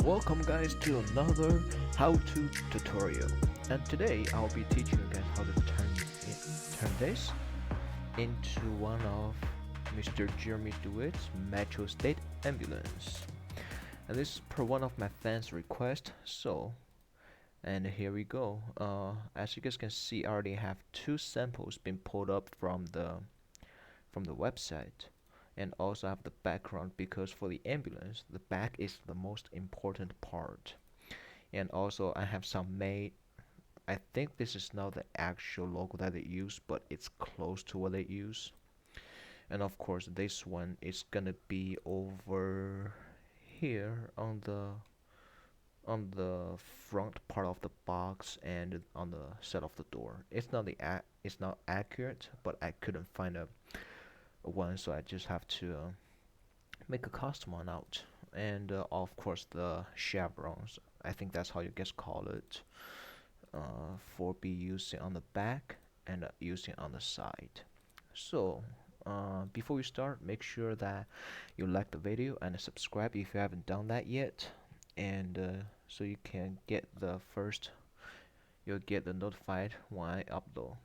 Welcome guys to another how-to tutorial, and today I'll be teaching you guys how to turn this into one of Mr. Jeremy Dewitt's Metro State Ambulance. And this is per one of my fans' request, and here we go. As you guys can see, I already have two samples been pulled up from the website, and also have the background because for the ambulance the back is the most important part. And also I have some made. I think this is not the actual logo that they use, but it's close to what they use. And of course this one is gonna be over here on the front part of the box and on the side of the door. It's not accurate, but I couldn't find a one, so I just have to make a custom one out. And of course the chevrons, I think that's how you guys call it, for be using on the back and using on the side. So before we start, make sure that you like the video and subscribe if you haven't done that yet, and so you can get you'll get the notified when I upload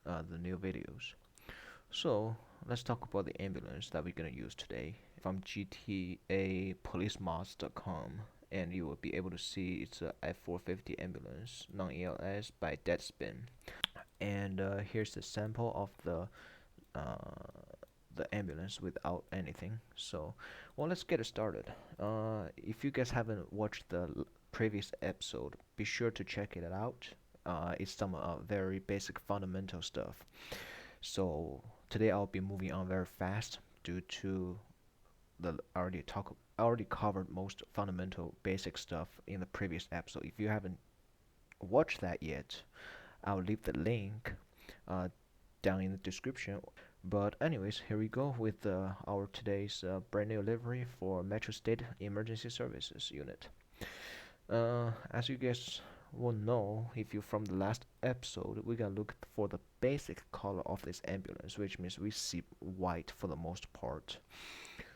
the new videos. So let's talk about the ambulance that we're gonna use today from GTAPoliceMods.com, and you will be able to see it's a F450 ambulance non-ELS by Deadspin. And here's the sample of the ambulance without anything. So, well, let's get it started. If you guys haven't watched the previous episode, be sure to check it out. It's some very basic fundamental stuff. So today I'll be moving on very fast due to I already covered most fundamental basic stuff in the previous episode. If you haven't watched that yet, I'll leave the link uh, down in the description. But anyways, here we go with our today's brand new livery for Metro State Emergency Services Unit. As you guys will know, if you're from the last episode, we're gonna look for the basic color of this ambulance, which means we see white for the most part.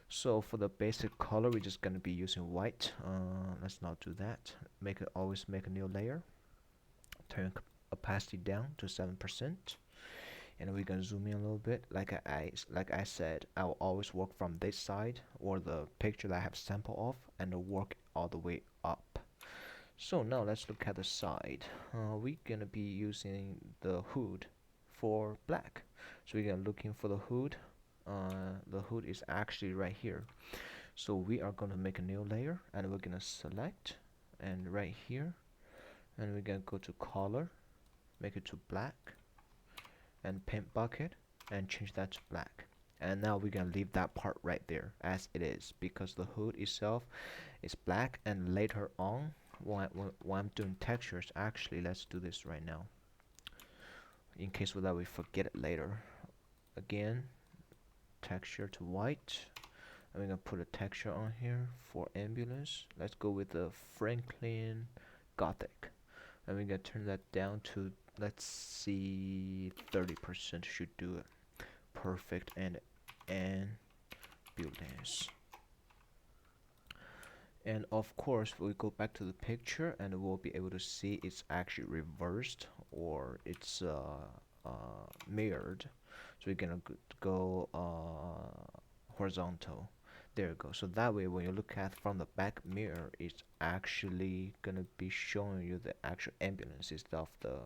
So for the basic color, we're just gonna be using white. Let's not do that. Always make a new layer. Turn opacity down to 7%, and we're gonna zoom in a little bit. Like I said, I will always work from this side or the picture that I have sample of, and work all the way up. So now let's look at the side. We're gonna be using the hood for black. So we're gonna looking for the hood. The hood is actually right here. So we are gonna make a new layer, and we're gonna select, and right here, and we're gonna go to color, make it to black, and paint bucket, and change that to black. And now we're gonna leave that part right there as it is, because the hood itself is black, and later on when I'm doing textures, actually let's do this right now in case that we forget it later. Again, texture to white. I'm gonna put a texture on here for ambulance. Let's go with the Franklin Gothic, and we're gonna turn that down to, let's see, 30% should do it. Perfect. And ambulance. And of course we go back to the picture, and we'll be able to see it's actually reversed, or it's mirrored. So we're gonna go horizontal. There you go. So that way when you look at from the back mirror, it's actually gonna be showing you the actual ambulance instead of the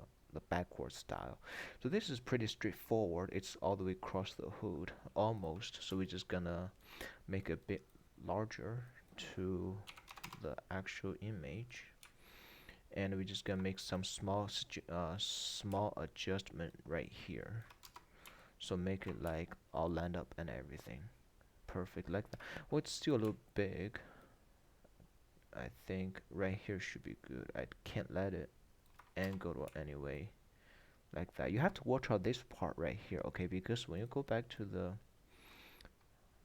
backward style. So this is pretty straightforward. It's all the way across the hood almost. So we're just gonna make it a bit larger to the actual image, and we're just gonna make some small adjustment right here. So make it like all lined up and everything perfect like that. Well, it's still a little big. I think right here should be good. I can't let it angle anyway like that. You have to watch out this part right here, okay? Because when you go back to the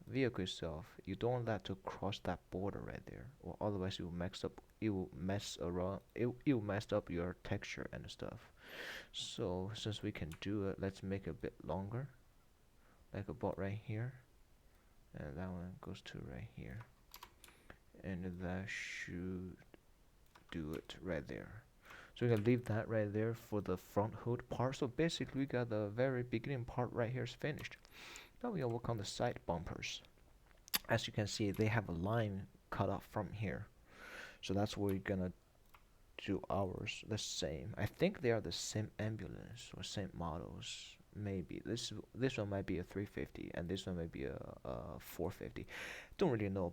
vehicle itself, you don't want that to cross that border right there, or otherwise it will mess around, it will mess up your texture and stuff. So since we can do it, let's make it a bit longer, like about right here, and that one goes to right here. and that should do it right there. So we can leave that right there for the front hood part. So basically we got the very beginning part right here is finished. Now we can work on the side bumpers. As you can see, they have a line cut off from here. So that's where we're gonna do ours the same. I think they are the same ambulance or same models. Maybe this one might be a 350 and this one might be a 450. Don't really know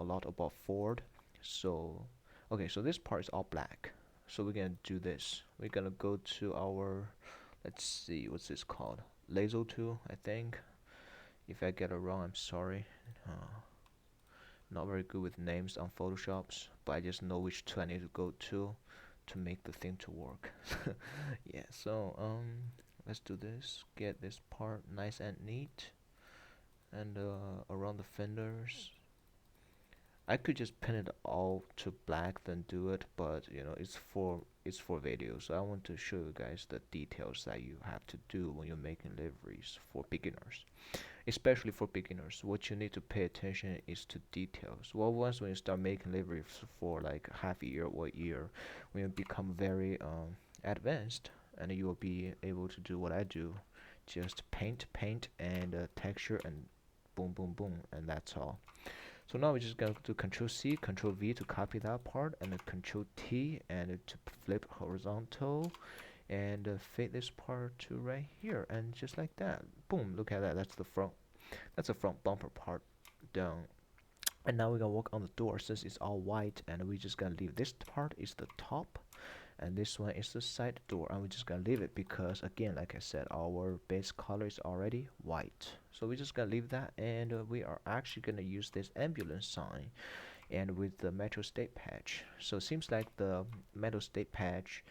a lot about Ford. So okay, so this part is all black. So we're gonna do this. We're gonna go to our, let's see, what's this called? Laser tool, I think. If I get it wrong, I'm sorry. Not very good with names on Photoshops, but I just know which tool I need to go to make the thing to work. Yeah, so let's do this. Get this part nice and neat, and around the fenders. I could just pin it all to black then do it, but you know it's for video, so I want to show you guys the details that you have to do when you're making liveries for beginners, especially for beginners. What you need to pay attention is to details. Well, once when you start making liveries for like half a year or a year, when you become very advanced, and you will be able to do what I do, just paint, and texture, and boom, boom, boom, and that's all. So now we're just gonna do Control C, Control V to copy that part, and then Control T and to flip horizontal, and fit this part to right here, and just like that, boom! Look at that. That's the front. That's the front bumper part done. And now we're gonna work on the door since it's all white, and we're just gonna leave this part is the top, and this one is the side door, and we're just gonna leave it because again, like I said, our base color is already white. So we're just gonna leave that, and we are actually gonna use this ambulance sign and with the metro state patch. So it seems like the metro state patch,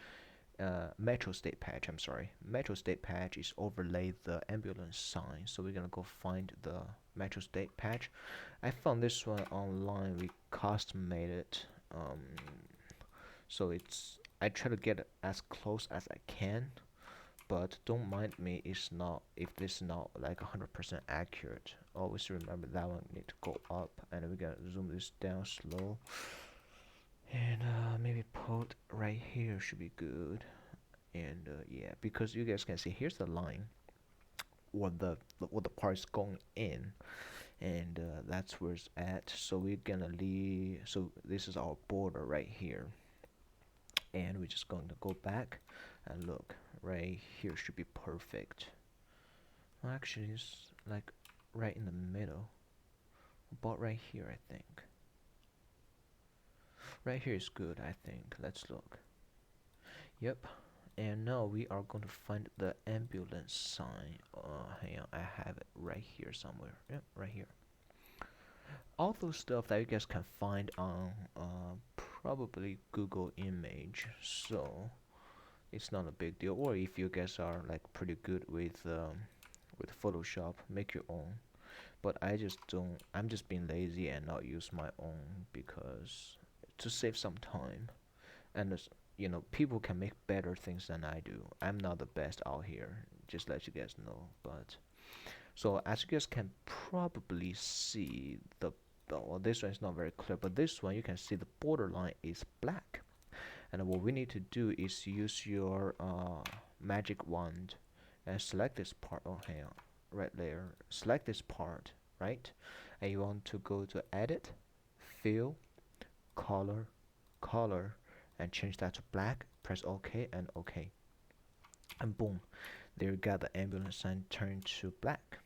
I'm sorry, metro state patch is overlaid the ambulance sign. So we're gonna go find the metro state patch. I found this one online. We custom made it. So it's, I try to get it as close as I can, but don't mind me it's not, if this is not like 100% accurate. Always remember that one need to go up, and we're gonna zoom this down slow, and maybe put right here should be good. And yeah, because you guys can see here's the line what the part is going in, and that's where it's at. So we're gonna leave, so this is our border right here, and we're just going to go back and look right here should be perfect. Well, actually it's like right in the middle, about right here. I think right here is good. I think let's look. Yep. And now we are going to find the ambulance sign. Hang on, I have it right here somewhere. Yep, right here. All those stuff that you guys can find on probably Google image, so it's not a big deal. Or if you guys are like pretty good with Photoshop, make your own. But I just don't. I'm just being lazy and not use my own because to save some time. And you know, people can make better things than I do. I'm not the best out here, just let you guys know. But so as you guys can probably see, the well, this one is not very clear, but this one you can see the borderline is black. And what we need to do is use your magic wand and select this part. Oh, hang on, right there. Select this part, right? And you want to go to Edit, Fill, Color, Color, and change that to black. Press OK and OK, and boom, there you got the ambulance sign turned to black.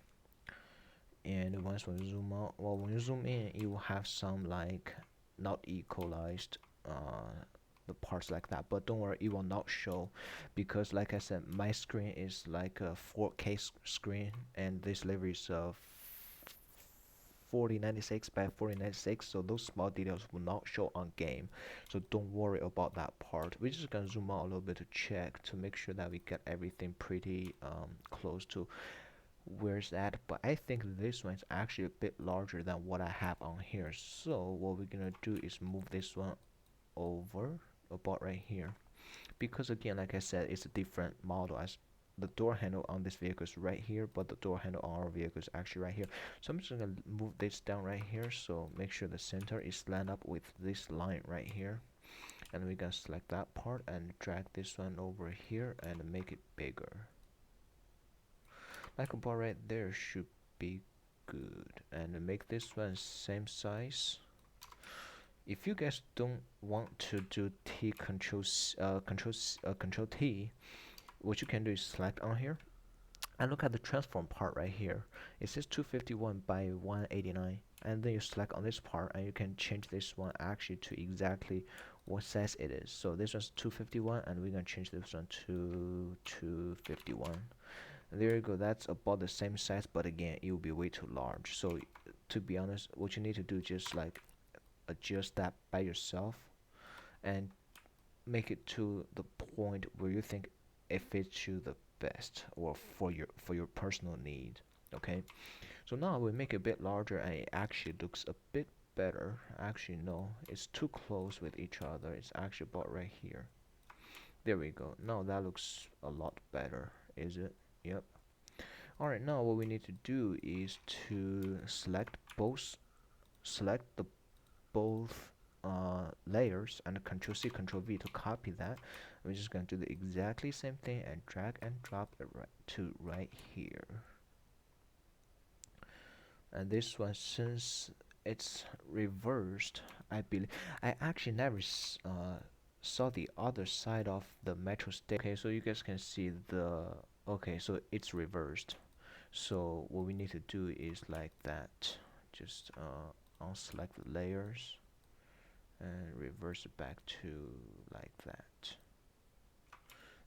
And once when you zoom out, well, when you zoom in, you will have some like not equalized the parts like that, but don't worry, it will not show because like I said, my screen is like a 4K screen, and this livery is 4096 by 4096, so those small details will not show on game, so don't worry about that part. We're just gonna zoom out a little bit to check to make sure that we get everything pretty close to where's that. But I think this one is actually a bit larger than what I have on here, so what we're gonna do is move this one over about right here, because again, like I said, it's a different model as the door handle on this vehicle is right here, but the door handle on our vehicle is actually right here. So I'm just gonna move this down right here, so make sure the center is lined up with this line right here, and we're gonna select that part and drag this one over here and make it bigger. Like about right there should be good, and make this one same size. If you guys don't want to do T control T, what you can do is select on here and look at the transform part right here. It says 251 by 189, and then you select on this part and you can change this one actually to exactly what size it is. So this one's 251 and we're gonna change this one to 251. And there you go, that's about the same size, but again it will be way too large. So to be honest, what you need to do is just like adjust that by yourself and make it to the point where you think it fits you the best, or for your personal need. Okay, so now we make it a bit larger and it actually looks a bit better. Actually no, it's too close with each other. It's actually about right here. There we go. Now that looks a lot better, is it? Yep. Alright, now what we need to do is to select the both layers and Control C, Control V to copy that. We're just going to do the exactly same thing and drag and drop it right here. And this one, since it's reversed, I believe I actually never saw the other side of the metro state. Okay, so you guys can see the okay, so it's reversed. So what we need to do is like that. Just unselect the layers and reverse it back to like that.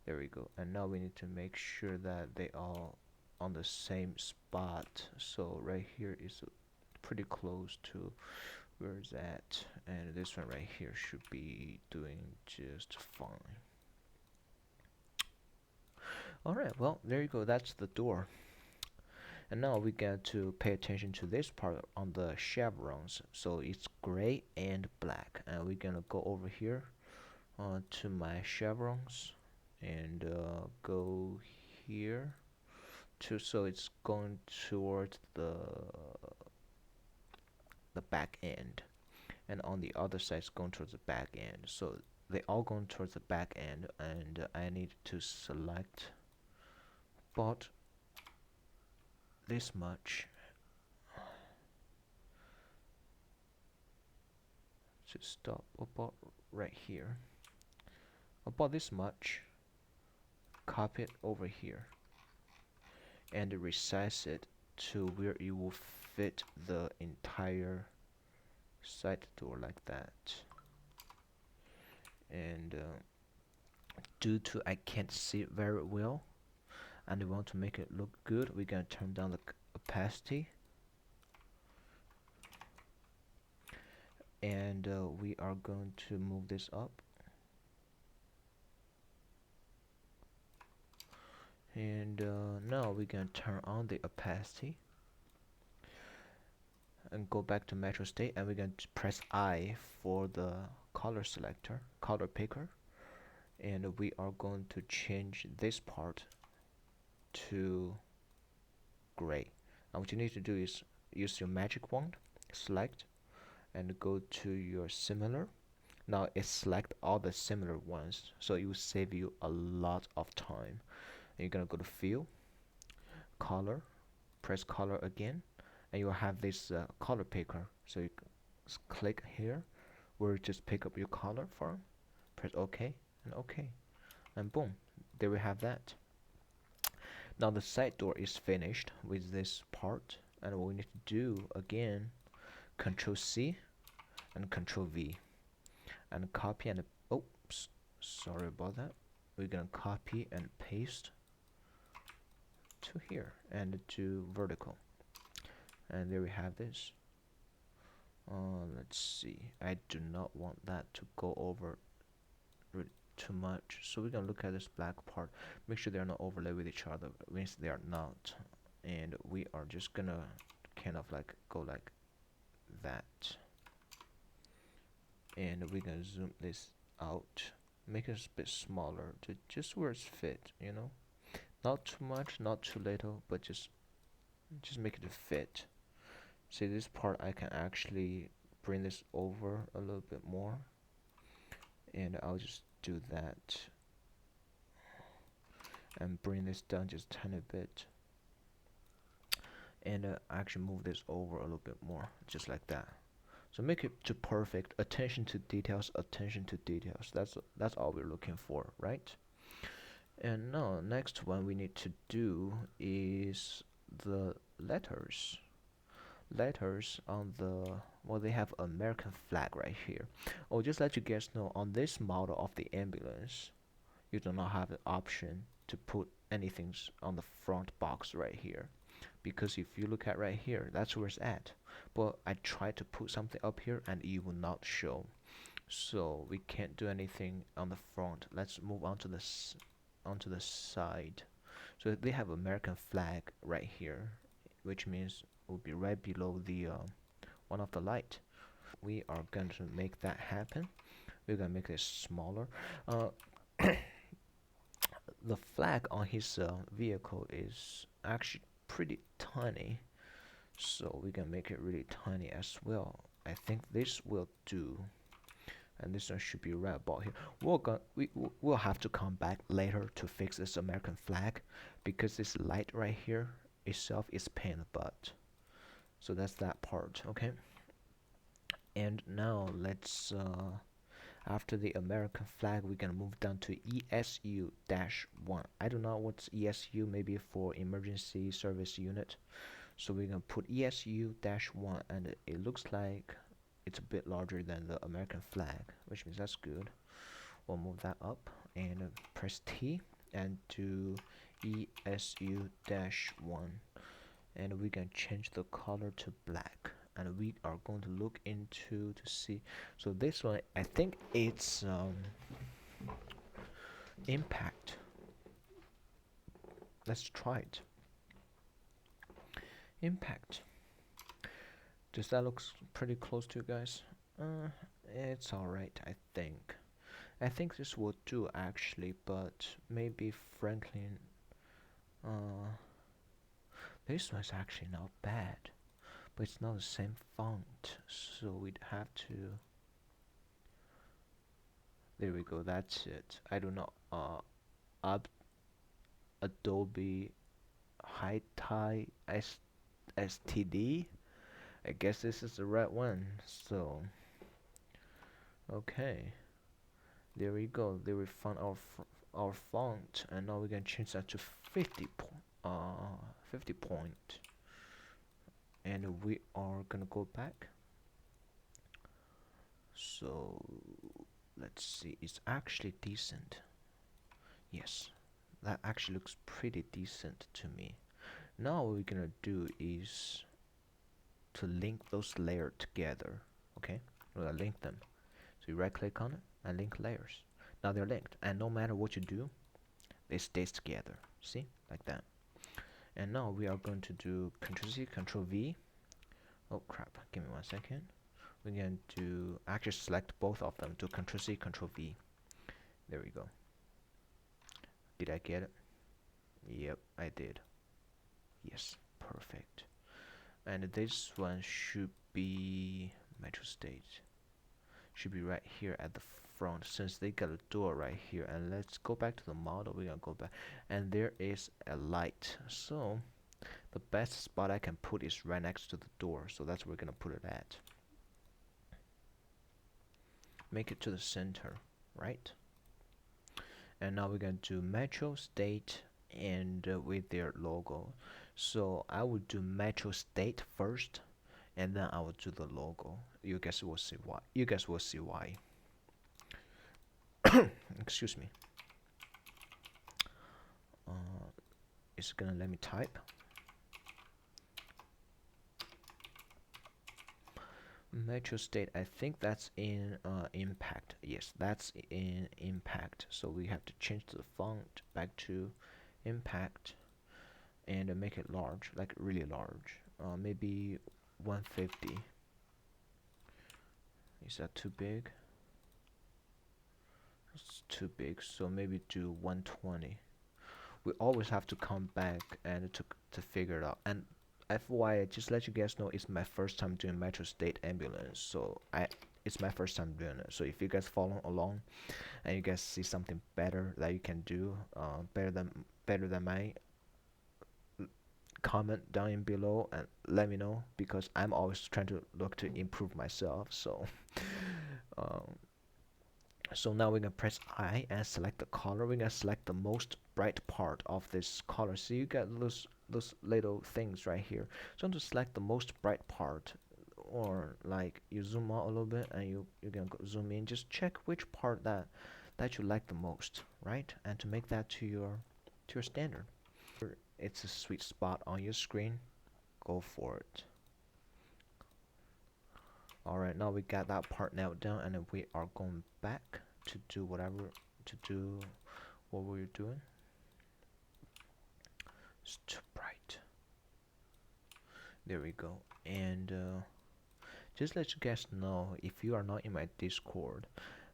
There we go. And now we need to make sure that they all on the same spot. So right here is pretty close to where is that, and this one right here should be doing just fine. Alright, well there you go, that's the door. And now we get to pay attention to this part on the chevrons. So it's gray and black, and we're gonna go over here to my chevrons and go here to, so it's going towards the back end, and on the other side it's going towards the back end. So they all going towards the back end, and I need to select about this much. Just stop about right here, about this much, copy it over here and resize it to where it will fit the entire side door like that. And due to I can't see it very well and we want to make it look good, we're gonna turn down the opacity, and we are going to move this up, and now we're gonna turn on the opacity and go back to metro state, and we're going to press I for the color selector, color picker, and we are going to change this part to gray. Now what you need to do is use your magic wand, select, and go to your similar. Now it select all the similar ones, so it will save you a lot of time. And you're gonna go to fill, color, press color again, and you'll have this color picker. So you click here where you just pick up your color from, press OK and OK, and boom, there we have that. Now the side door is finished with this part, and what we need to do again, Control C and Control V and copy, and oops, sorry about that, we're gonna copy and paste to here and to vertical, and there we have this. Let's see, I do not want that to go over too much, so we're gonna look at this black part, make sure they're not overlay with each other, means they are not, and we are just gonna kind of like go like that, and we're gonna zoom this out, make it a bit smaller to just where it's fit, you know. Not too much, not too little, but just make it fit. See this part, I can actually bring this over a little bit more, and I'll just do that and bring this down just a tiny bit, and actually move this over a little bit more, just like that. So make it to perfect. Attention to details, attention to details. That's all we're looking for, right? And now next one we need to do is the letters. Letters on the, well, they have American flag right here. Oh, just let you guys know, on this model of the ambulance, you do not have the option to put anything on the front box right here, because if you look at right here, that's where it's at. But I tried to put something up here and it will not show, so we can't do anything on the front. Let's move on to onto the side. So they have American flag right here, which means it will be right below the one of the light. We are going to make that happen. We're gonna make it smaller. Uh, the flag on his vehicle is actually pretty tiny, so we can make it really tiny as well. I think this will do, and this one should be right about here. We'll have to come back later to fix this American flag, because this light right here itself is pain in the butt. So that's that part, okay? And now let's after the American flag, we're gonna move down to ESU-1. I don't know what's ESU, maybe for emergency service unit. So we're gonna put ESU-1, and it looks like it's a bit larger than the American flag, which means that's good. We'll move that up and press T and do ESU-1, and we can change the color to black, and we are going to look into to see. So this one, I think it's impact. Let's try it. Impact. Does that look pretty close to you guys? It's alright, I think. I think this will do actually, but maybe Franklin. This one's actually not bad, but it's not the same font, so we'd have to. There we go. That's it. I don't know. Adobe High Tie STD. I guess this is the right one. So, okay. There we go. There we found our font, and now we can change that to 50 point, and we are gonna go back. So let's see. It's actually decent. Yes, that actually looks pretty decent to me. Now what we're gonna do is to link those layers together. Okay, we're gonna link them. So you right click on it and link layers. Now they're linked, and no matter what you do, they stay together. See, like that. And now we are going to do Ctrl C, Ctrl V. Oh crap! Give me 1 second. We're going to actually select both of them. Do Ctrl C, Ctrl V. There we go. Did I get it? Yep, I did. Yes, perfect. And this one should be Metro State. Should be right here at the front, since they got a door right here. And let's go back to the model. We're gonna go back, and there is a light. So the best spot I can put is right next to the door. So that's where we're gonna put it at. Make it to the center, right? And now we're gonna do Metro State and with their logo. So I would do Metro State first, and then I will do the logo. You guys will see why. You guys will see why. Excuse me. It's gonna let me type. Metro State, I think that's in impact. Yes, that's in impact. So we have to change the font back to impact and make it large, like really large. Maybe 150. Is that too big? It's too big, so maybe do 120. we always have to come back and to figure it out. And FYI, just let you guys know, it's my first time doing Metro State Ambulance, so it's my first time doing it. So if you guys follow along and you guys see something better that you can do, better than mine, comment down in below and let me know, because I'm always trying to look to improve myself. So um, so now we're gonna press I and select the color. We're gonna select the most bright part of this color. So you got those little things right here. So I'm to select the most bright part, or like you zoom out a little bit and you're gonna zoom in. Just check which part that you like the most, right? And to make that to your standard. It's a sweet spot on your screen. Go for it. Alright, now we got that part nailed down, and then we are going back to do what we're doing. It's too bright. There we go. And just let you guys know, if you are not in my Discord,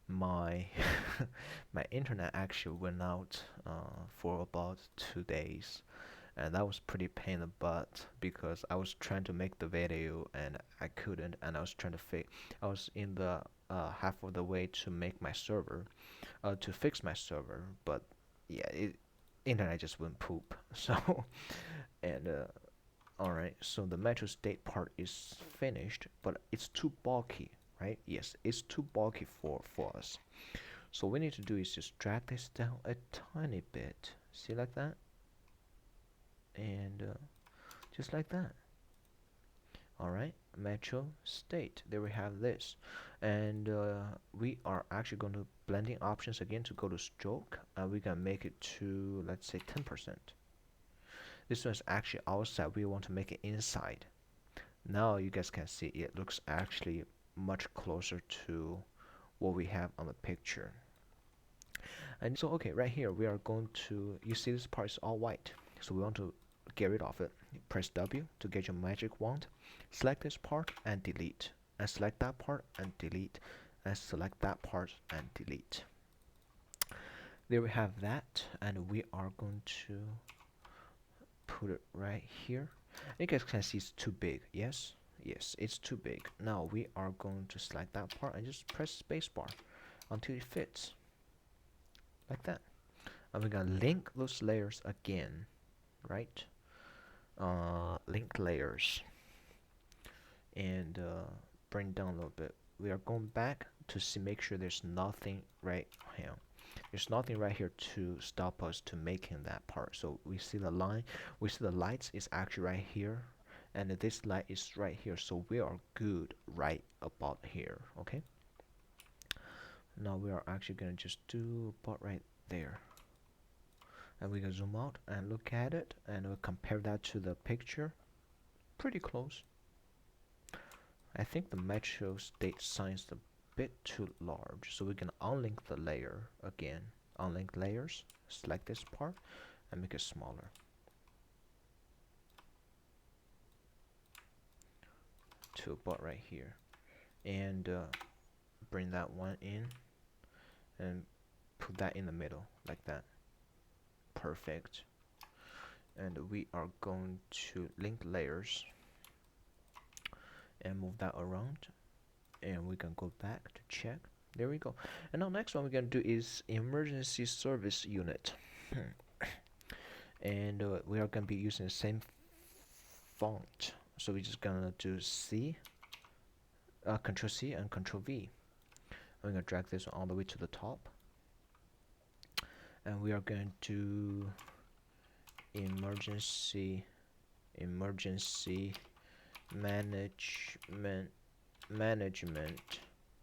my my internet actually went out for about 2 days, and that was pretty pain in the butt, because I was trying to make the video and I couldn't, and I was trying to I was in the half of the way to make my server, to fix my server, but yeah, internet just went poop. So and alright, so the Metro State part is finished, but it's too bulky, right? Yes, it's too bulky for us. So what we need to do is just drag this down a tiny bit. See, like that? And just like that. Alright, Metro State. There we have this. And we are actually going to blending options again to go to stroke, and we're going to make it to, let's say, 10%. This one is actually outside. We want to make it inside. Now you guys can see it looks actually much closer to what we have on the picture. And so, okay, right here we are going to, you see this part is all white, so we want to get rid of it. Press W to get your magic wand, select this part and delete, and select that part and delete, and select that part and delete. There we have that, and we are going to put it right here. You guys can see it's too big. Yes, it's too big. Now we are going to select that part and just press spacebar until it fits, like that. And we're gonna link those layers again, right? Link layers, and bring down a little bit. We are going back to see, make sure there's nothing right here. There's nothing right here to stop us to making that part. So we see the line, we see the lights is actually right here, and this light is right here. So we are good right about here. Okay. Now we are actually gonna just do about right there, and we can zoom out and look at it, and we'll compare that to the picture. Pretty close. I think the Metro State sign is a bit too large, so we can unlink the layer again. Unlink layers, select this part and make it smaller to about right here, and bring that one in and put that in the middle like that. Perfect. And we are going to link layers and move that around, and we can go back to check. There we go. And now next one we're gonna do is emergency service unit. And we are gonna be using the same font, so we're just gonna do C, Control C and Control V. I'm gonna drag this all the way to the top, and we are going to emergency management.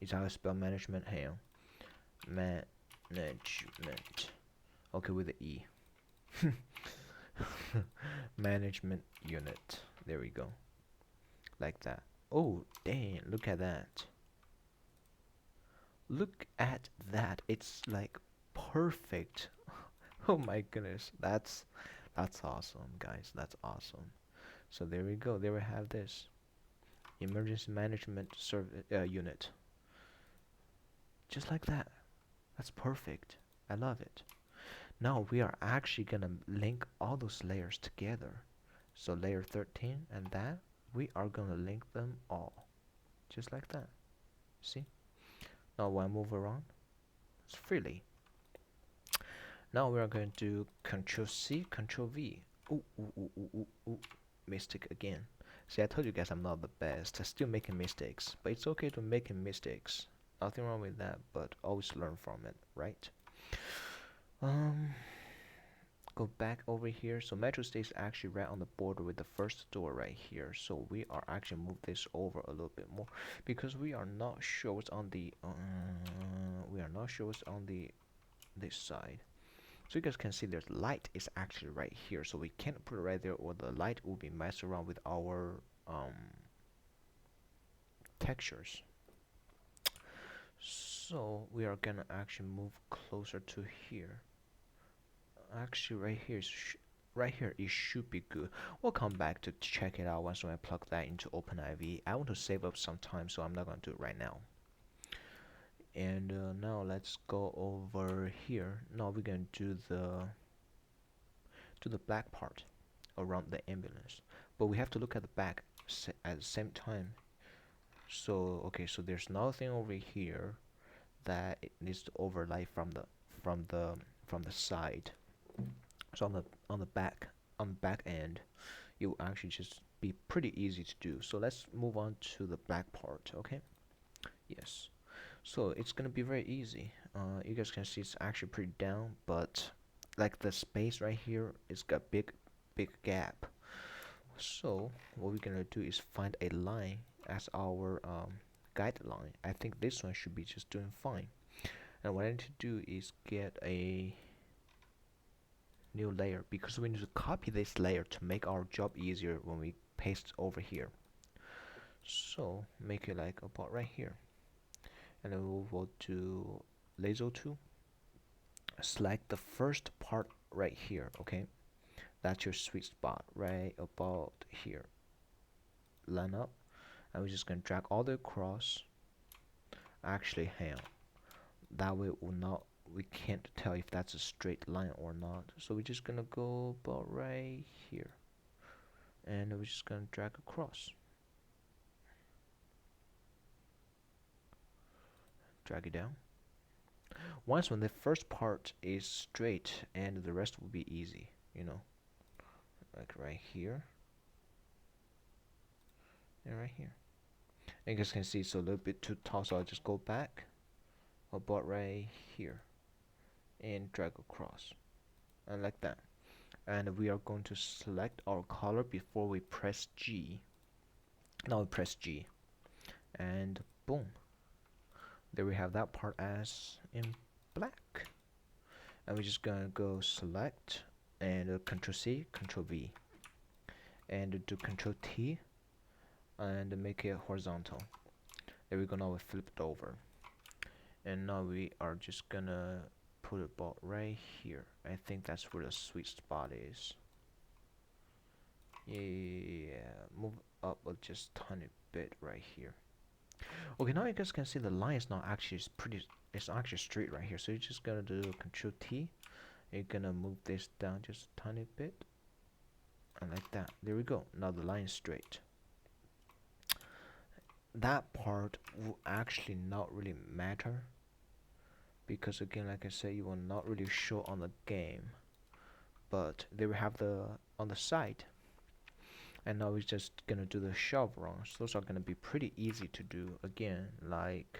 Is how I spell management here. Management. Okay, with the E. Management unit. There we go. Like that. Oh, dang, look at that. Look at that. It's like perfect. Oh my goodness. That's awesome, guys. That's awesome. So there we go. There we have this emergency management service unit. Just like that. That's perfect. I love it. Now we are actually gonna link all those layers together. So layer 13 and that, we are gonna link them all. Just like that. See? Now when I move around, it's freely. Now we are going to do Control C, Control V. Ooh, ooh, ooh, ooh, ooh, ooh. Mistake again. See, I told you guys I'm not the best. I'm still making mistakes. But it's okay to making mistakes. Nothing wrong with that, but always learn from it, right? Um, Go back over here. So Metro stays actually right on the border with the first door right here. So we are actually move this over a little bit more because we are not sure what's on the this side. So you guys can see there's light is actually right here. So we can't put it right there or the light will be messed around with our textures. So we are gonna actually move closer to here. Actually right here it should be good. We'll come back to check it out once I plug that into OpenIV. I want to save up some time, so I'm not gonna do it right now. And now let's go over here. Now we're gonna do the black part around the ambulance, but we have to look at the back at the same time. So okay, so there's nothing over here that it needs to overlay from the from the side. So on the back end, it will actually just be pretty easy to do. So let's move on to the back part. Okay, yes. So it's gonna be very easy. You guys can see it's actually pretty down, but like the space right here, it's got big gap. So what we're gonna do is find a line as our guideline. I think this one should be just doing fine. And what I need to do is get a new layer because we need to copy this layer to make our job easier when we paste over here. So make it like about right here, and then we'll go to lasso tool. Select the first part right here. Okay, that's your sweet spot right about here. Line up, and we're just gonna drag all the way across. Actually, hang on. That way we can't tell if that's a straight line or not. So we're just gonna go about right here, and we're just gonna drag across. Drag it down. Once when the first part is straight, and the rest will be easy, like right here and right here. And you guys can see it's a little bit too tall, so I'll just go back about right here and drag across, and like that. And we are going to select our color before we press G. Now we press G, and boom, there we have that part as in black. And we're just gonna go select and Control C, Control V, and do Control T and make it horizontal. There we go. Now we flip it over, and now we are just gonna put it about right here. I think that's where the sweet spot is. Yeah, move up just tiny bit right here. Okay, now you guys can see the line is not actually it's actually straight right here. So you're just gonna do Control T. You're gonna move this down just a tiny bit, and like that. There we go. Now the line is straight. That part will actually not really matter because again, like I said, you will not really show on the game, but they will have the on the side. And now we're just gonna do the chevrons. Those are gonna be pretty easy to do. Again, like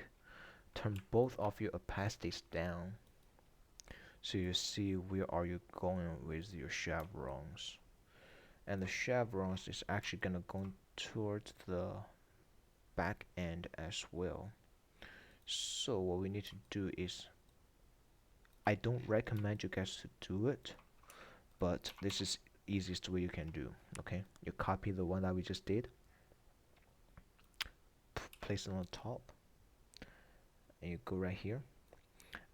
turn both of your opacities down so you see where are you going with your chevrons. And the chevrons is actually gonna go towards the back end as well. So what we need to do is, I don't recommend you guys to do it, but this is easiest way you can do. Okay, you copy the one that we just did, place it on the top, and you go right here,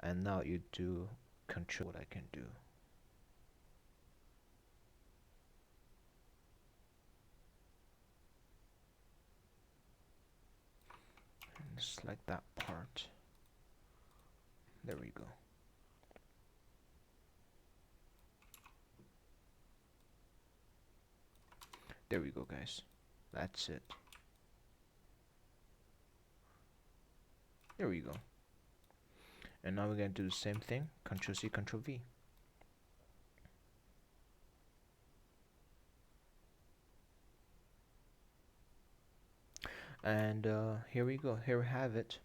and now you do control. What I can do, and select that part. There we go. There we go, guys. That's it. There we go. And now we're going to do the same thing. Control C, Control V. And here we go. Here we have it.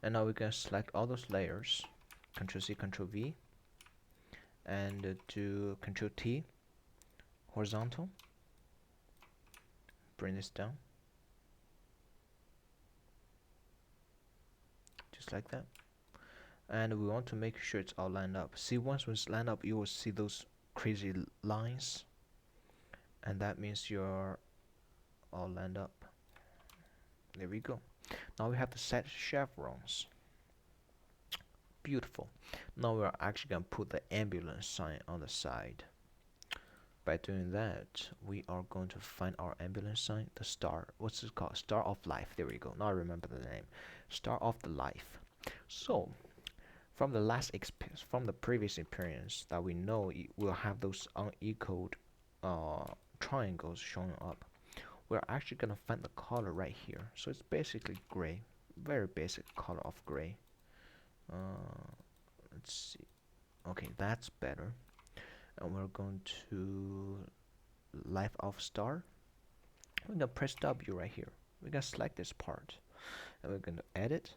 And now we can select all those layers. Control C, Control V. And do Control T. Horizontal. Bring this down. Just like that. And we want to make sure it's all lined up. See, once it's lined up, you will see those crazy lines. And that means you're all lined up. There we go. Now we have to set chevrons. Beautiful. Now we're actually going to put the ambulance sign on the side. By doing that, we are going to find our ambulance sign, the star. What's it called? Star of Life. There we go. Now I remember the name. Star of the Life. So, from the previous experience that we know we'll have those unequaled triangles showing up. We're actually gonna find the color right here. So it's basically gray, very basic color of gray. Let's see. Okay, that's better. And we're going to Life of Star. We're gonna press W right here. We're gonna select this part, and we're gonna edit,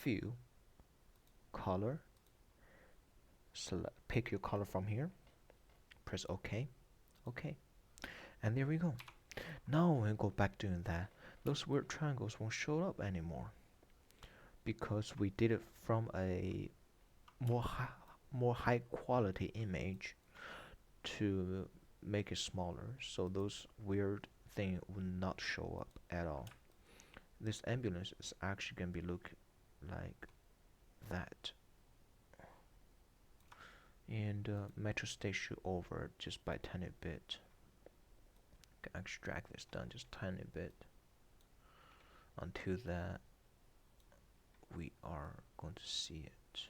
View, Color. Pick your color from here. Press OK. OK. And there we go. Now when we go back doing that, those weird triangles won't show up anymore, because we did it from a more high quality image to make it smaller, so those weird things will not show up at all. This ambulance is actually gonna be look like that, and metro station over just by a tiny bit. Can actually drag this down just tiny bit until that we are going to see it.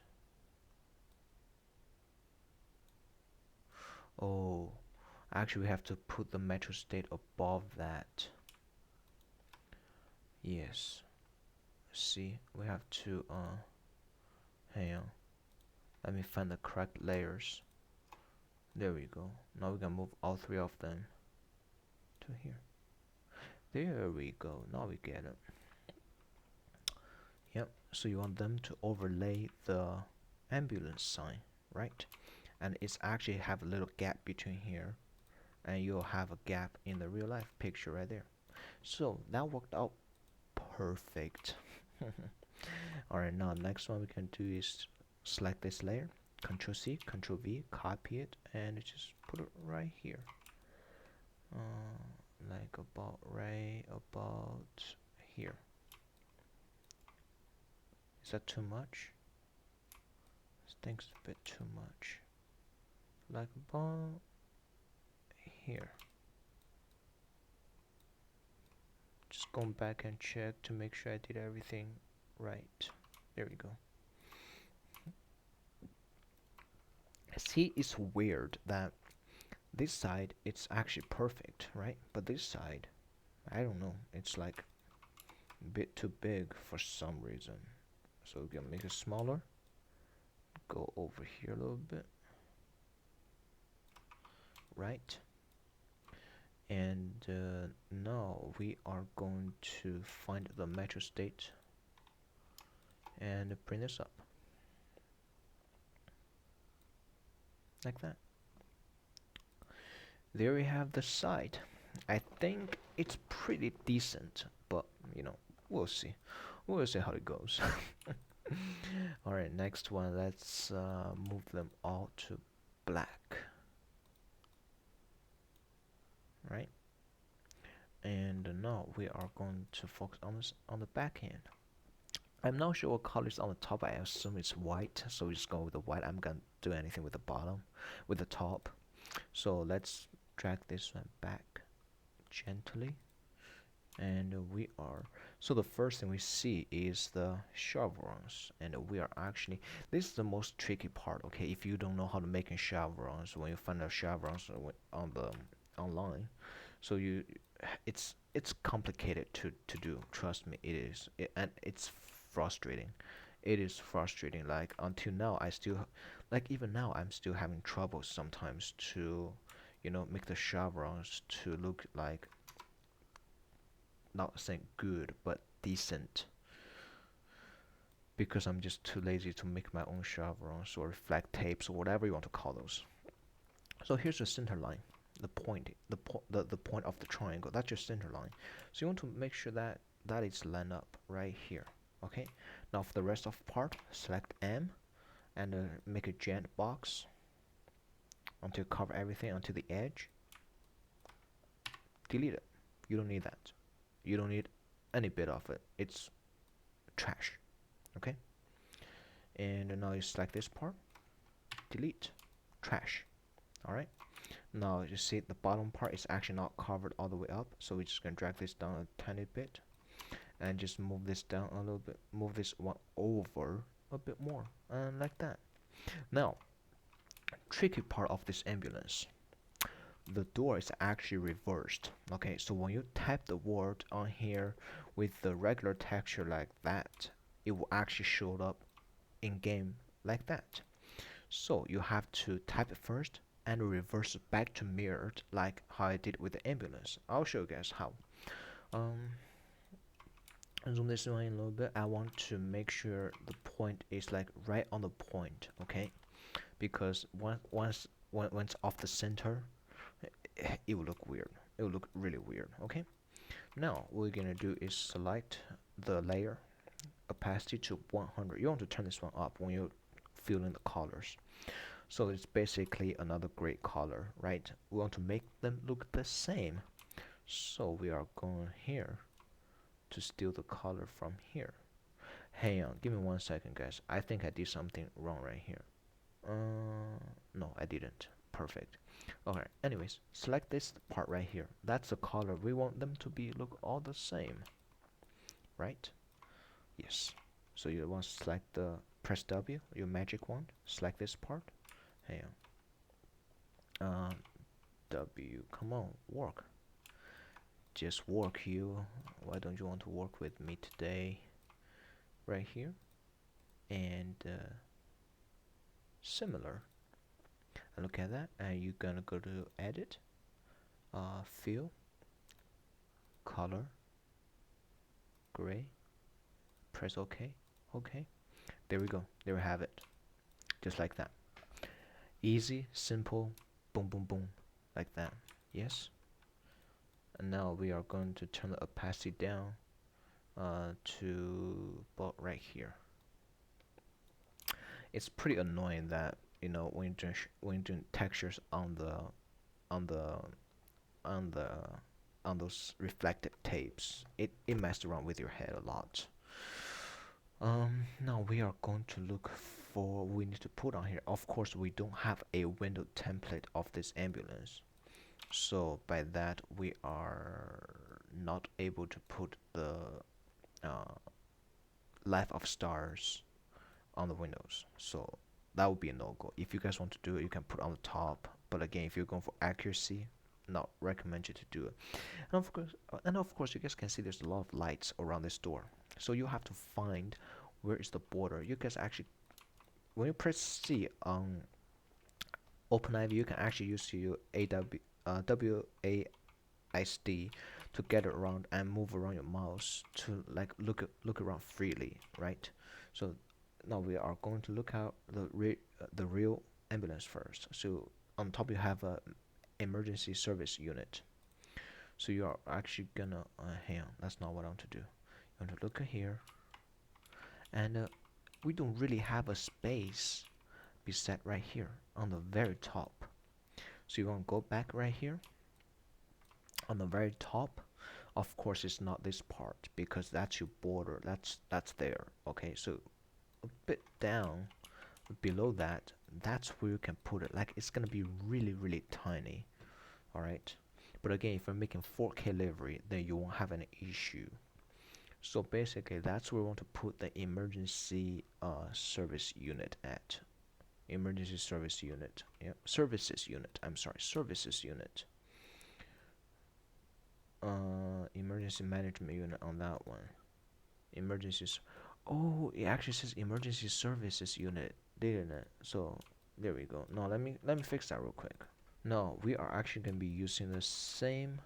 Oh, actually we have to put the metro state above that. Yes. See, we have to hang on. Let me find the correct layers. There we go. Now we can move all three of them to here. There we go. Now we get it. Yep. So you want them to overlay the ambulance sign, right? And it's actually have a little gap between here, and you'll have a gap in the real life picture right there. So that worked out perfect. Alright, now next one we can do is select this layer, Control C, Control V, copy it, and just put it right here. Like right about here. Is that too much? I think it's a bit too much. Like about here. Just going back and check to make sure I did everything right. There we go. See, it's weird that this side it's actually perfect, right? But this side, I don't know, it's like a bit too big for some reason. So we can make it smaller. Go over here a little bit. Right. And now we are going to find the metro state and bring this up. Like that. There we have the side. I think it's pretty decent, but you know, we'll see. We'll see how it goes. Alright, next one, let's move them all to black. Right? And now we are going to focus on the back end. I'm not sure what color is on the top. I assume it's white, so we just go with the white. I'm gonna do anything with the bottom, with the top. So let's drag this one back gently, and we are. So the first thing we see is the chevrons, and we are actually. This is the most tricky part. Okay, if you don't know how to make chevrons, when you find out chevrons on the online, So it's complicated to do. Trust me, it is. And it's frustrating. It is frustrating. Like until now, I still like even now I'm still having trouble sometimes to, make the chevrons to look like not saying good but decent because I'm just too lazy to make my own chevrons or flag tapes or whatever you want to call those. So here's the center line, the point of the triangle. That's your center line. So you want to make sure that that is lined up right here. Okay. Now for the rest of part, select M and make a giant box until cover everything until the edge. Delete it. You don't need that. You don't need any bit of it. It's trash. Okay. And now you select this part. Delete. Trash. Alright. Now you see the bottom part is actually not covered all the way up, so we're just gonna drag this down a tiny bit and just move this down a little bit, move this one over a bit more, and like that. Now, tricky part of this ambulance, the door is actually reversed. Okay, so when you type the word on here with the regular texture like that, it will actually show up in game like that. So you have to type it first and reverse it back to mirrored like how I did with the ambulance. I'll show you guys how. Um, Zoom this one in a little bit. I want to make sure the point is like right on the point, okay? Because once it's off the center, it will look weird. It will look really weird, okay? Now what we're gonna do is select the layer opacity to 100. You want to turn this one up when you fill in the colors. So it's basically another gray color, right? We want to make them look the same. So we are going here to steal the color from here. Hang on, give me 1 second, guys. I think I did something wrong right here. No, I didn't. Perfect. Okay, anyways, select this part right here. That's the color. We want them to be look all the same, right? Yes. So you want to select the press W, your magic wand. Select this part. Hang on. W, come on, work. Just work, you. Why don't you want to work with me today? Right here. And similar. And look at that. And you're gonna go to edit, fill, color, gray. Press OK. OK. There we go. There we have it. Just like that. Easy, simple, boom, boom, boom. Like that. Yes. And now we are going to turn the opacity down to about right here. It's pretty annoying that when you're doing textures on those reflected tapes, it messed around with your head a lot. Now we are going to look for we need to put on here. Of course, we don't have a window template of this ambulance. So by that we are not able to put the life of stars on the windows. So that would be a no-go. If you guys want to do it, you can put on the top. But again, if you're going for accuracy, not recommend you to do it. And of course, you guys can see there's a lot of lights around this door. So you have to find where is the border. You guys actually, when you press C on OpenIV, you can actually use your WASD to get around and move around your mouse to like look around freely, right? So now we are going to look out the real ambulance first. So on top you have a emergency service unit. So you are actually gonna hang on, that's not what I want to do. You want to look at here, and we don't really have a space be set right here on the very top. So you want to go back right here on the very top. Of course it's not this part because that's your border, that's there. Okay, so a bit down below that, that's where you can put it. Like it's gonna be really tiny. Alright, but again, if you're making 4K livery, then you won't have any issue. So basically that's where we want to put the emergency service unit at. Emergency service unit. Yeah, services unit. I'm sorry, services unit. Emergency management unit on that one. Emergencies. Oh, it actually says emergency services unit, didn't it? So there we go. No, let me fix that real quick. No, we are actually gonna be using the same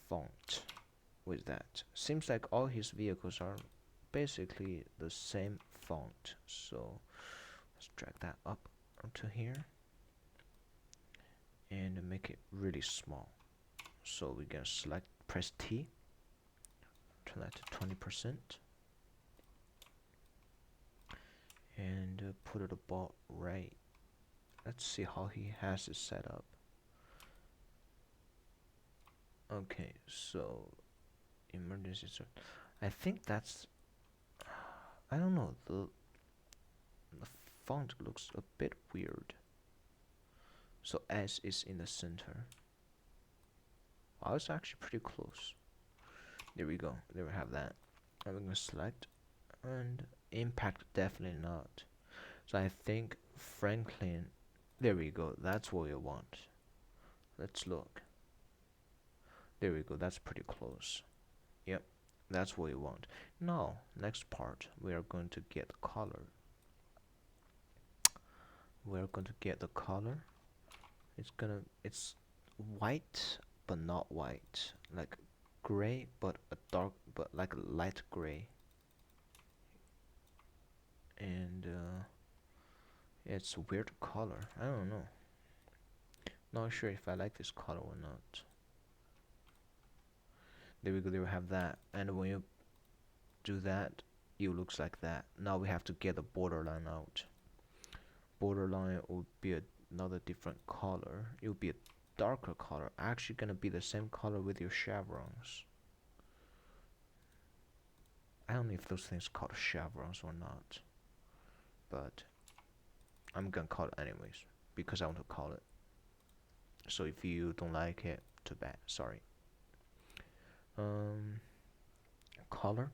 font with that. Seems like all his vehicles are basically the same font. So let's drag that up onto here and make it really small. So we're gonna select, press T, turn that to 20%, and put it about right. Let's see how he has it set up. Okay, so emergency. I think that's. I don't know. The font looks a bit weird. So S is in the center. Wow, it's actually pretty close. There we go. There we have that. And we're gonna select, and impact definitely not. So I think Franklin. There we go. That's what we want. Let's look. There we go. That's pretty close. Yep, that's what we want. Now, next part, we are going to get color. We're going to get the color. It's white, but not white. Like gray, but a dark, but like a light gray. And it's a weird color. I don't know. Not sure if I like this color or not. There we go. There we have that. And when you do that, it looks like that. Now we have to get the borderline out. Borderline would be another different color. It would be a darker color. Actually gonna be the same color with your chevrons. I don't know if those things are called chevrons or not, but I'm gonna call it anyways because I want to call it. So if you don't like it, too bad. Sorry. Um, color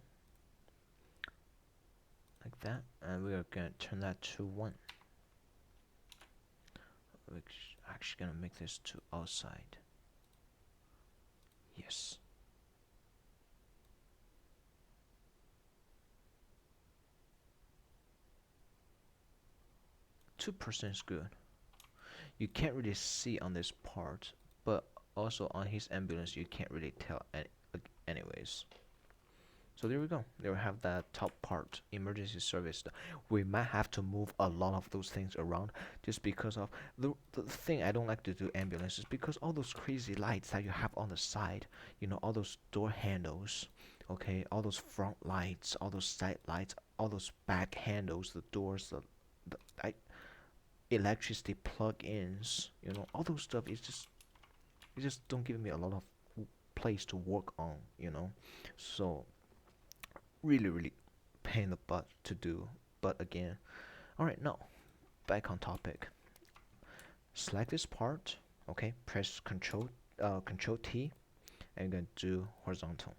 like that, and we are gonna turn that to 1. We're actually gonna make this to outside. Yes. 2% is good. You can't really see on this part, but also on his ambulance you can't really tell anyways. So there we go. There we have that top part, emergency service. We might have to move a lot of those things around just because of the thing I don't like to do ambulances, because all those crazy lights that you have on the side, all those door handles, okay, all those front lights, all those side lights, all those back handles, the doors, the electricity plug-ins, all those stuff is just, it just don't give me a lot of place to work on. So really, really pain in the butt to do. But again, all right, now back on topic. Select this part, okay, press control T, and you're gonna do horizontal,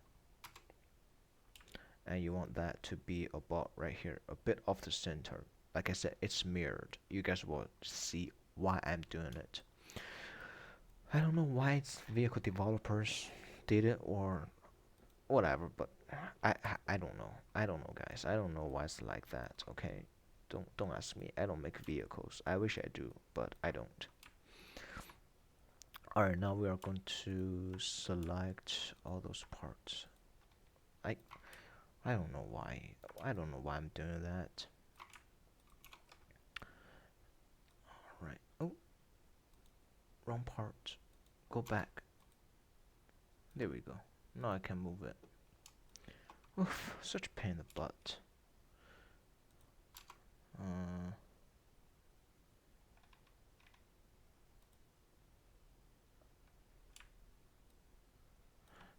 and you want that to be about right here, a bit off the center. Like I said, it's mirrored. You guys will see why I'm doing it. I don't know why it's vehicle developers did it or whatever, but I don't know. I don't know, guys. I don't know why it's like that. Okay, don't ask me. I don't make vehicles. I wish I do, but I don't. All right, now we are going to select all those parts. I I don't know why. I don't know why I'm doing that. All right. Oh, wrong part. Go back. There we go. Now I can move it. Oof, such a pain in the butt.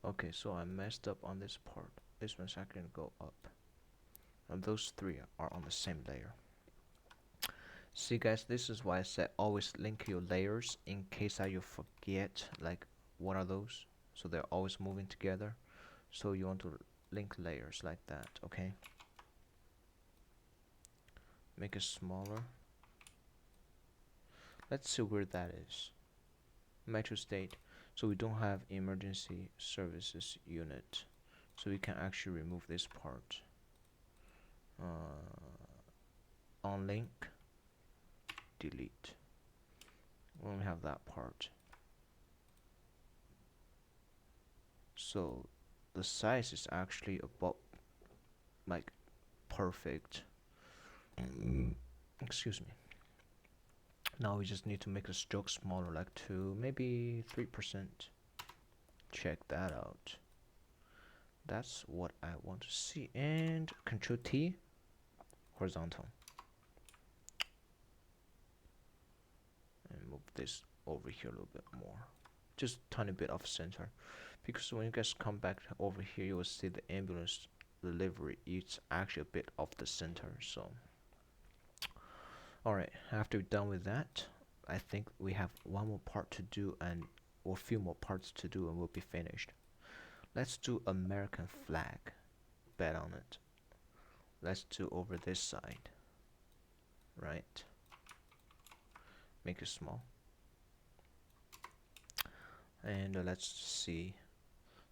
Okay, so I messed up on this part. This one's actually gonna go up. And those three are on the same layer. See guys, this is why I said always link your layers in case that you forget, like what are those? So they're always moving together. So you want to link layers like that, okay? Make it smaller. Let's see where that is. Metro state. So we don't have emergency services unit, so we can actually remove this part. On link, delete. We only have that part. So the size is actually about like perfect. Excuse me. Now we just need to make the stroke smaller, like to maybe 3%. Check that out. That's what I want to see. And Control T, horizontal. And move this over here a little bit more. Just tiny bit off center. Because when you guys come back over here, you will see the ambulance delivery. It's actually a bit off the center. So, alright, after we're done with that, I think we have one more part to do or a few more parts to do and we'll be finished. Let's do American flag. Bet on it. Let's do over this side. Right. Make it small. And let's see.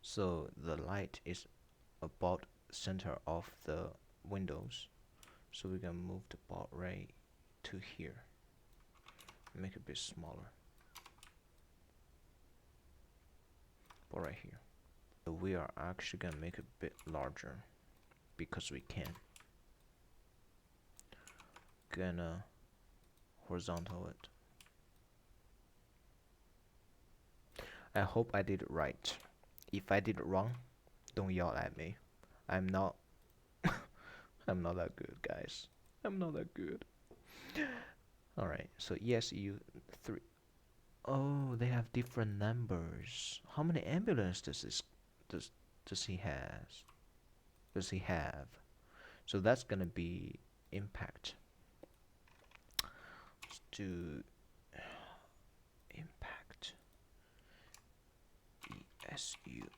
So the light is about center of the windows. So we can move the baud rate to here. Make it a bit smaller. But right here. So we are actually gonna make it a bit larger because we can. Gonna horizontal it. I hope I did it right. If I did it wrong, don't yell at me. I'm not I'm not that good, guys. I'm not that good. Alright, so ESU 3. Oh, they have different numbers. How many ambulances does he has? Does he have? So that's gonna be impact. Let's do impact ESU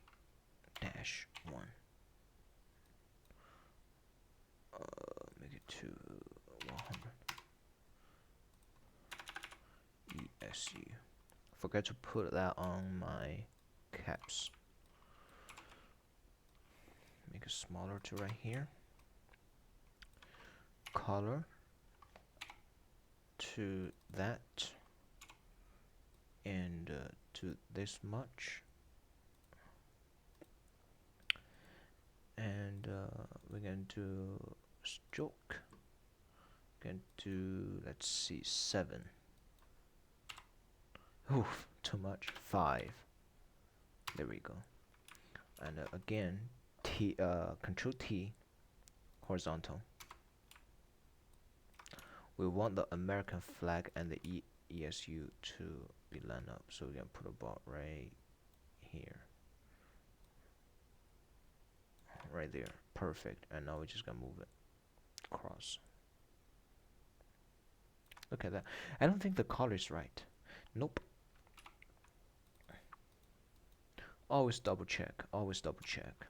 dash 1. Make it to 100. ESU. Forgot to put that on my caps. Make it smaller to right here. Color to that, and to this much, and we're going to stroke. Going to, let's see, 7. Oof, too much. 5. There we go. And again, Control T, horizontal. We want the American flag and the ESU to be lined up, so we're gonna put a baud right here, right there. Perfect. And now we're just gonna move it across. Look at that. I don't think the color is right. Nope. Always double check. Always double check.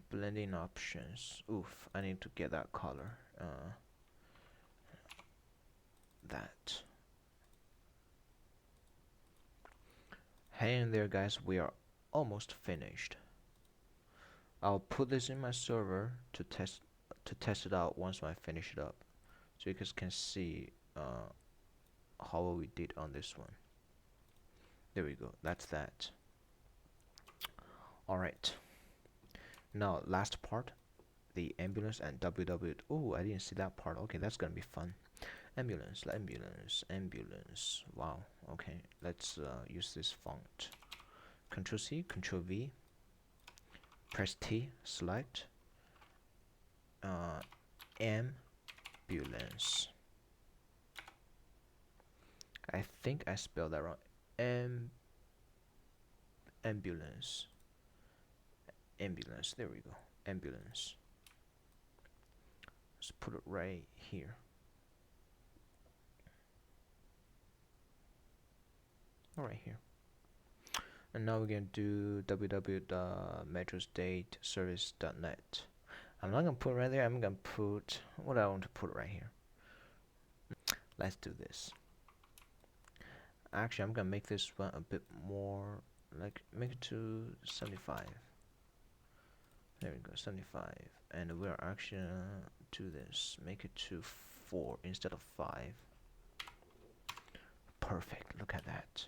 Blending options. Oof, I need to get that color. That. Hang in there, guys. We are almost finished. I'll put this in my server to test it out once I finish it up, so you guys can see how we did on this one. There we go. That's that. All right. Now last part, the ambulance and WW. Oh, I didn't see that part. Okay, that's gonna be fun. Ambulance, ambulance, ambulance. Wow. Okay, let's use this font. Control C, Control V. Press T, select. Ambulance. I think I spelled that wrong. Ambulance. Ambulance. There we go. Ambulance. Let's put it right here. Right here. And now we're going to do www.metrostateservice.net. I'm not going to put it right there. I'm going to put what I want to put right here. let's do this. Actually, I'm gonna make this one a bit more, like make it to 75. There we go, 75. And we're actually gonna do this, make it to 4 instead of 5. Perfect, look at that.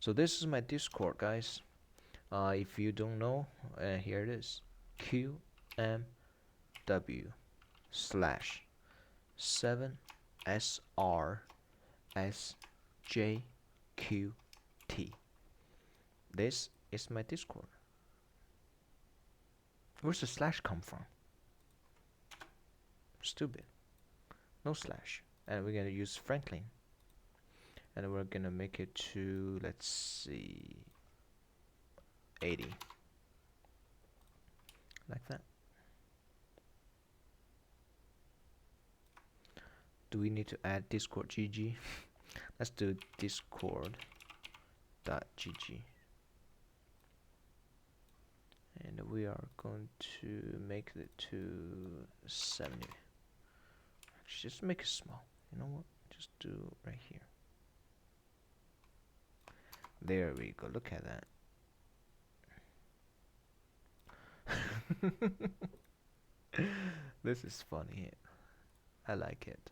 So this is my Discord, guys. If you don't know, here it is. QMW slash 7SRSJQT. This is my Discord. Where's the slash come from? Stupid. No slash. And we're gonna use Franklin. And we're gonna make it to, let's see, 80. Like that. Do we need to add Discord GG? Let's do Discord.gg. And we are going to make it to 70. Just make it small. You know what? Just do right here. There we go. Look at that. This is funny. I like it.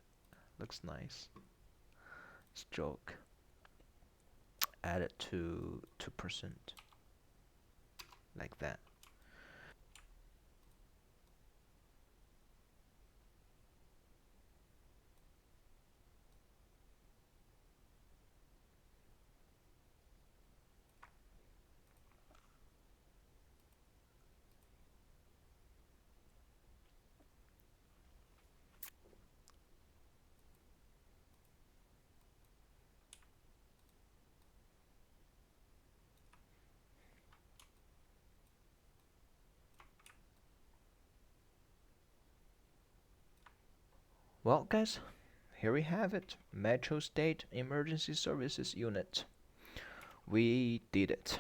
Looks nice. Stroke. Add it to 2%. Like that. Well, guys, here we have it. Metro State Emergency Services Unit. We did it.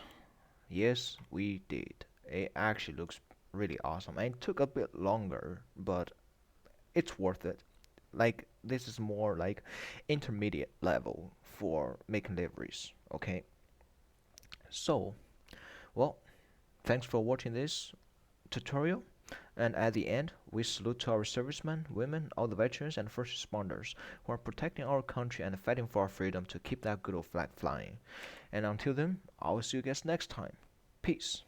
Yes, we did. It actually looks really awesome. And it took a bit longer, but it's worth it. Like, this is more like intermediate level for making liveries. Okay. So, well, thanks for watching this tutorial. And at the end, we salute to our servicemen, women, all the veterans and first responders who are protecting our country and fighting for our freedom to keep that good old flag flying. And until then, I will see you guys next time. Peace.